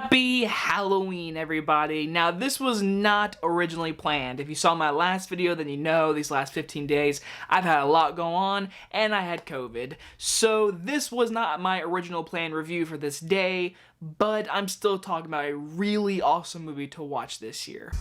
Happy Halloween, everybody. Now, this was not originally planned. If you saw my last video, then you know these last 15 days, I've had a lot go on, and I had COVID. So this was not my original planned review for this day, but I'm still talking about a really awesome movie to watch this year.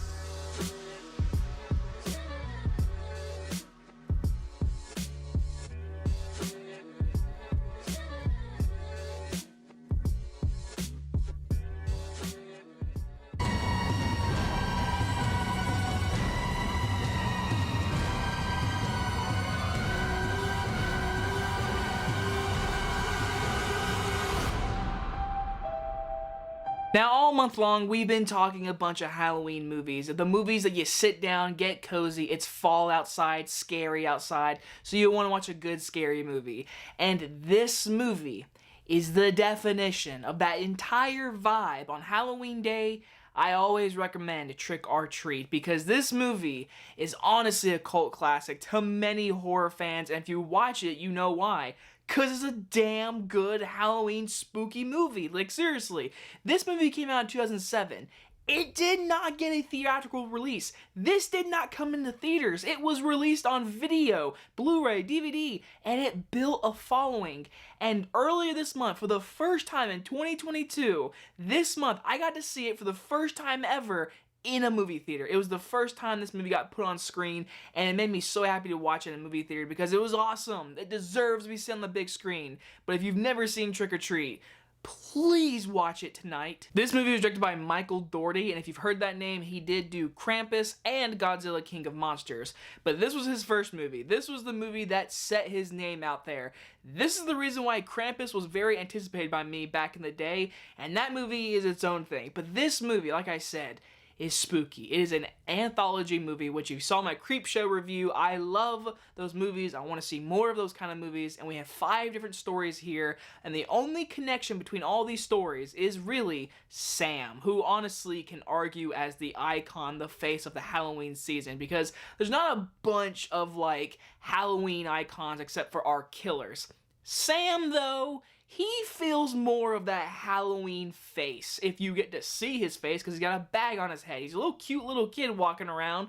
Now, all month long, we've been talking a bunch of Halloween movies. The movies that you sit down, get cozy, it's fall outside, scary outside, so you want to watch a good scary movie. And this movie is the definition of that entire vibe. On Halloween Day, I always recommend Trick or Treat because this movie is honestly a cult classic to many horror fans, and if you watch it, you know why. Because it's a damn good Halloween spooky movie. Like, seriously. This movie came out in 2007. It did not get a theatrical release. This did not come into theaters. It was released on video, Blu-ray, DVD, and it built a following. And earlier this month, for the first time in 2022, this month, I got to see it for the first time ever in a movie theater. It was the first time this movie got put on screen, and it made me so happy to watch it in a movie theater because it was awesome. It deserves to be seen on the big screen. But if you've never seen Trick or Treat, please watch it tonight. This movie was directed by Michael Dougherty, and if you've heard that name, he did do Krampus and Godzilla King of Monsters. But this was his first movie. This was the movie that set his name out there. This is the reason why Krampus was very anticipated by me back in the day, and that movie is its own thing. But this movie, like I said, is spooky. It is an anthology movie, which you saw my Creepshow review. I love those movies. I want to see more of those kind of movies, and we have 5 different stories here, and the only connection between all these stories is really Sam, who honestly can argue as the icon, the face of the Halloween season, because there's not a bunch of, like, Halloween icons except for our killers. Sam, though, he feels more of that Halloween face, if you get to see his face, because he's got a bag on his head. He's a little cute little kid walking around.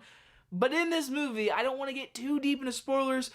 But in this movie, I don't want to get too deep into spoilers,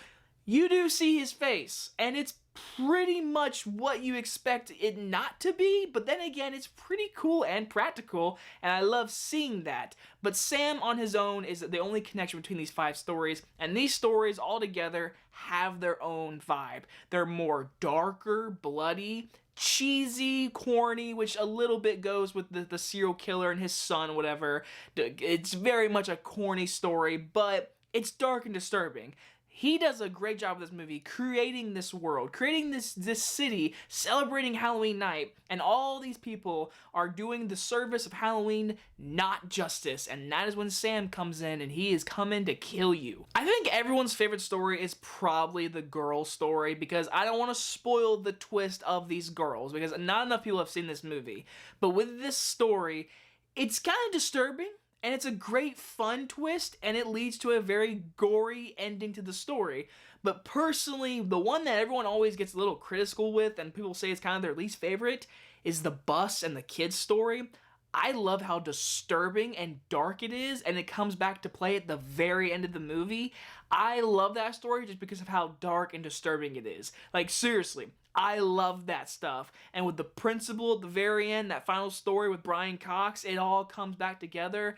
you do see his face, and it's pretty much what you expect it not to be, but then again, it's pretty cool and practical, and I love seeing that. But Sam on his own is the only connection between these 5 stories, and these stories all together have their own vibe. They're more darker, bloody, cheesy, corny, which a little bit goes with the serial killer and his son, whatever. It's very much a corny story, but it's dark and disturbing. He does a great job with this movie, creating this world, creating this city, celebrating Halloween night, and all these people are doing the service of Halloween, not justice, and that is when Sam comes in, and he is coming to kill you. I think everyone's favorite story is probably the girl story, because I don't want to spoil the twist of these girls, because not enough people have seen this movie. But with this story, it's kind of disturbing, and it's a great fun twist, and it leads to a very gory ending to the story. But personally, the one that everyone always gets a little critical with, and people say it's kind of their least favorite, is the bus and the kids story. I love how disturbing and dark it is, and it comes back to play at the very end of the movie. I love that story just because of how dark and disturbing it is. Like, seriously, I love that stuff. And with the principal at the very end, that final story with Brian Cox, it all comes back together.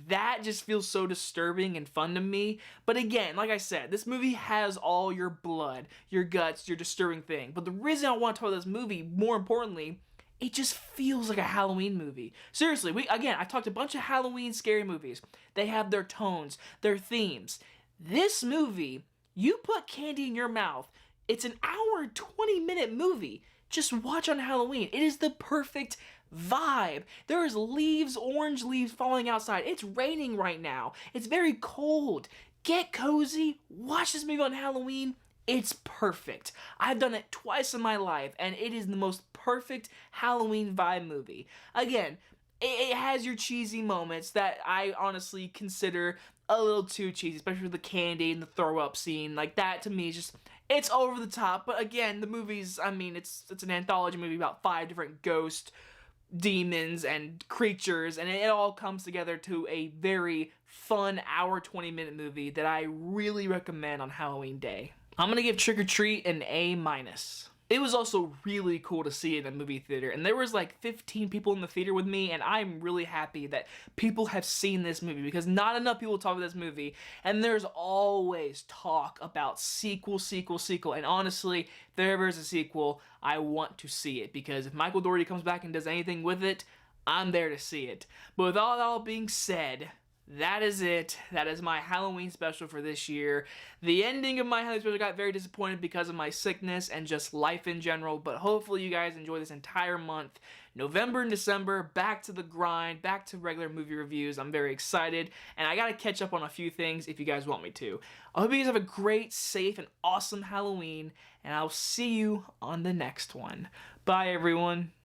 That just feels so disturbing and fun to me. But again, like I said, this movie has all your blood, your guts, your disturbing thing. But the reason I want to talk about this movie, more importantly, it just feels like a Halloween movie. Seriously, I talked a bunch of Halloween scary movies. They have their tones, their themes. This movie, you put candy in your mouth, it's an hour and 20-minute movie. Just watch on Halloween. It is the perfect vibe. There is leaves, orange leaves falling outside. It's raining right now. It's very cold. Get cozy. Watch this movie on Halloween. It's perfect. I've done it twice in my life, and it is the most perfect Halloween vibe movie. Again, it has your cheesy moments that I honestly consider a little too cheesy, especially with the candy and the throw-up scene. Like, that to me is just, it's over the top. But again, the movie's, I mean, it's an anthology movie about 5 different ghosts, demons and creatures, and it all comes together to a very fun hour 20-minute movie that I really recommend on Halloween Day. I'm gonna give Trick or Treat an A-. It was also really cool to see it in a movie theater, and there was like 15 people in the theater with me, and I'm really happy that people have seen this movie, because not enough people talk about this movie, and there's always talk about sequel, and honestly, if there ever is a sequel, I want to see it, because if Michael Dougherty comes back and does anything with it, I'm there to see it. But with all that all being said, that is it. That is my Halloween special for this year. The ending of my Halloween special got very disappointed because of my sickness and just life in general, but hopefully you guys enjoy this entire month. November and December, back to the grind, back to regular movie reviews. I'm very excited, and I gotta catch up on a few things if you guys want me to. I hope you guys have a great, safe, and awesome Halloween, and I'll see you on the next one. Bye, everyone.